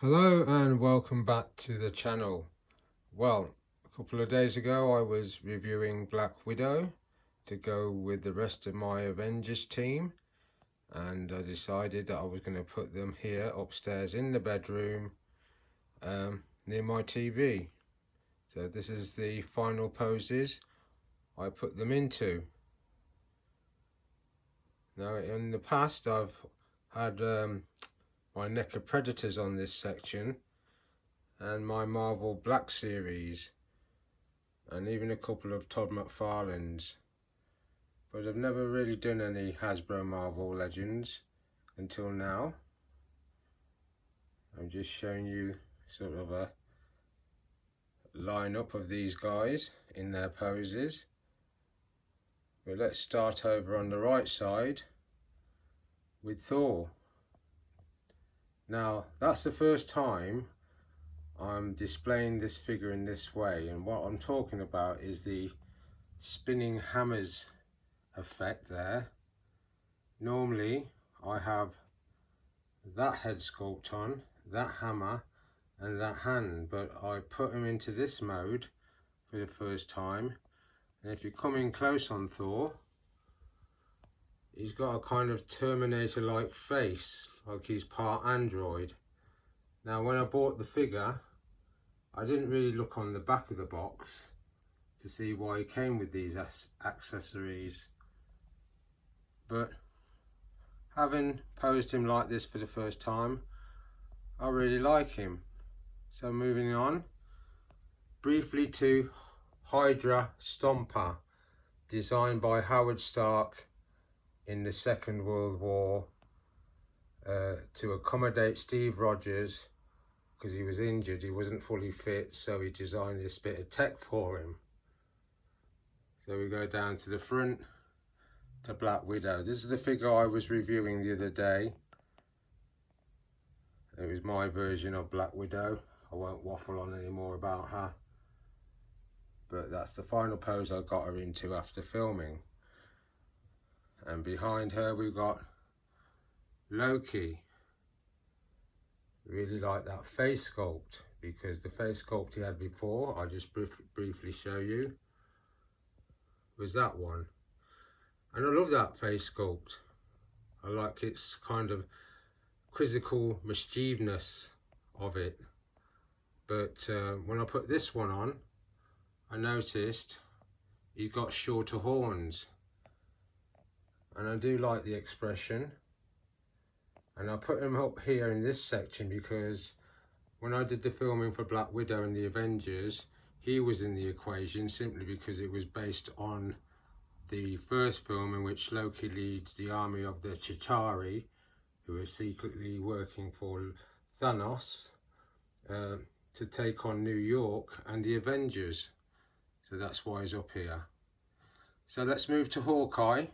Hello and welcome back to the channel. Well, a couple of days ago I was reviewing Black Widow to go with the rest of my Avengers team, and I decided that I was going to put them here upstairs in the bedroom near my TV. So this is the final poses I put them into. Now in the past I've had my NECA Predators on this section and my Marvel Black series and even a couple of Todd McFarlane's, but I've never really done any Hasbro Marvel Legends until now. I'm just showing you sort of a line-up of these guys in their poses. But let's start over on the right side with Thor. Now that's the first time I'm displaying this figure in this way, and what I'm talking about is the spinning hammers effect there. Normally I have that head sculpt on, that hammer and that hand, but I put him into this mode for the first time. And if you come in close on Thor, he's got a kind of Terminator like face, like he's part android. Now when I bought the figure I didn't really look on the back of the box to see why he came with these accessories, but having posed him like this for the first time, I really like him. So moving on briefly to Hydra Stomper, designed by Howard Stark in the Second World War to accommodate Steve Rogers because he was injured, he wasn't fully fit, so he designed this bit of tech for him. So we go down to the front to Black Widow. This is the figure I was reviewing the other day. It was my version of Black Widow. I won't waffle on any more about her, but that's the final pose I got her into after filming. And behind her we've got Loki. Really like that face sculpt, because the face sculpt he had before, I'll just briefly show you, was that one. And I love that face sculpt. I like its kind of quizzical mischievousness of it. But when I put this one on, I noticed he's got shorter horns. And I do like the expression. And I put him up here in this section because when I did the filming for Black Widow and the Avengers, he was in the equation simply because it was based on the first film in which Loki leads the army of the Chitauri, who are secretly working for Thanos, to take on New York and the Avengers. So that's why he's up here. So let's move to Hawkeye.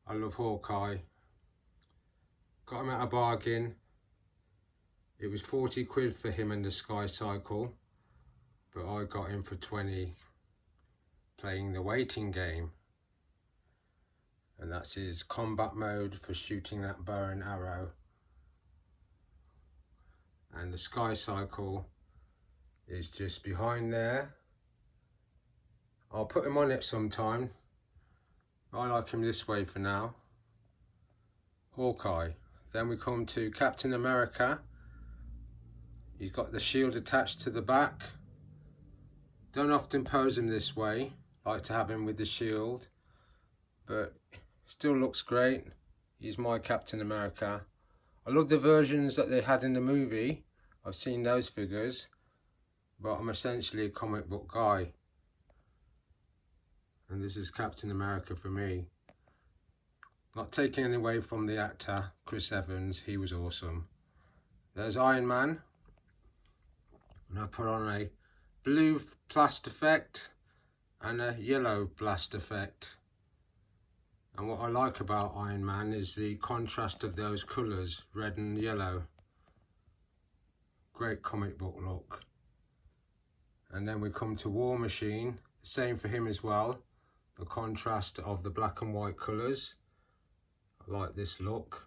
I love Hawkeye. Got him at a bargain. It was 40 quid for him and the Sky Cycle, but I got him for 20 playing the waiting game. And that's his combat mode for shooting that bow and arrow. And the Sky Cycle is just behind there. I'll put him on it sometime. I like him this way for now. Hawkeye. Then we come to Captain America. He's got the shield attached to the back. Don't often pose him this way. Like to have him with the shield, but still looks great. He's my Captain America. I love the versions that they had in the movie. I've seen those figures, but I'm essentially a comic book guy. And this is Captain America for me. Not taking any away from the actor, Chris Evans, he was awesome. There's Iron Man. And I put on a blue blast effect and a yellow blast effect. And what I like about Iron Man is the contrast of those colours, red and yellow. Great comic book look. And then we come to War Machine, same for him as well. The contrast of the black and white colours. I like this look.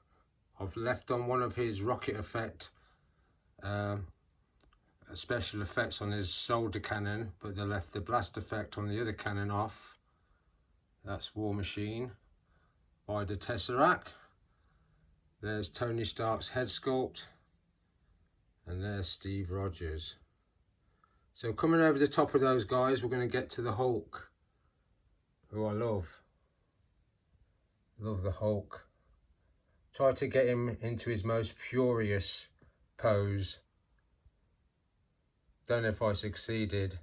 I've left on one of his rocket effect special effects on his soldier cannon, but they left the blast effect on the other cannon off. That's War Machine by the Tesseract. There's Tony Stark's head sculpt, and there's Steve Rogers. So coming over the top of those guys, we're going to get to the Hulk, who I love. Love the Hulk. Try to get him into his most furious pose. Don't know if I succeeded,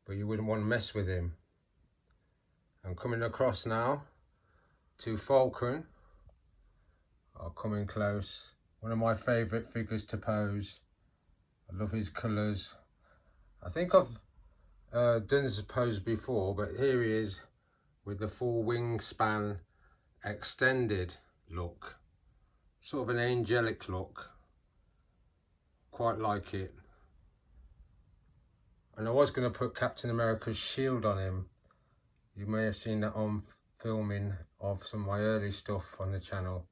but you wouldn't want to mess with him. I'm coming across now to Falcon. I'll come in close. One of my favourite figures to pose. I love his colours. I think I've done this pose before, but here he is with the full wingspan extended look. Sort of an angelic look. Quite like it. And I was going to put Captain America's shield on him. You may have seen that on filming of some of my early stuff on the channel,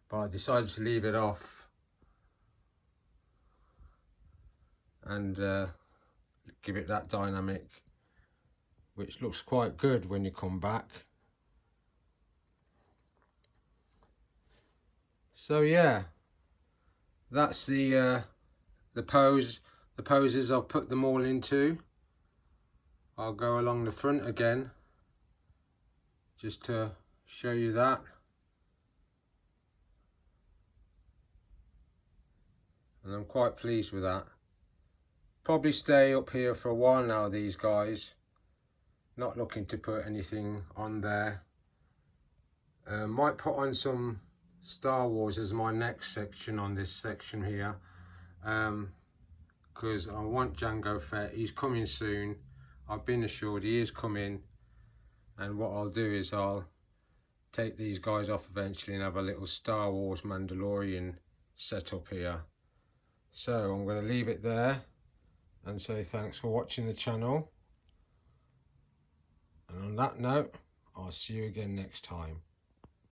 but I decided to leave it off and give it that dynamic, which looks quite good when you come back. So yeah, that's the poses I've put them all into. I'll go along the front again just to show you that. And I'm quite pleased with that. Probably stay up here for a while now, these guys. Not looking to put anything on there. Might put on some Star Wars as my next section on this section here. Because I want Jango Fett. He's coming soon. I've been assured he is coming. And what I'll do is I'll take these guys off eventually and have a little Star Wars Mandalorian setup here. So I'm going to leave it there and say thanks for watching the channel. And on that note, I'll see you again next time.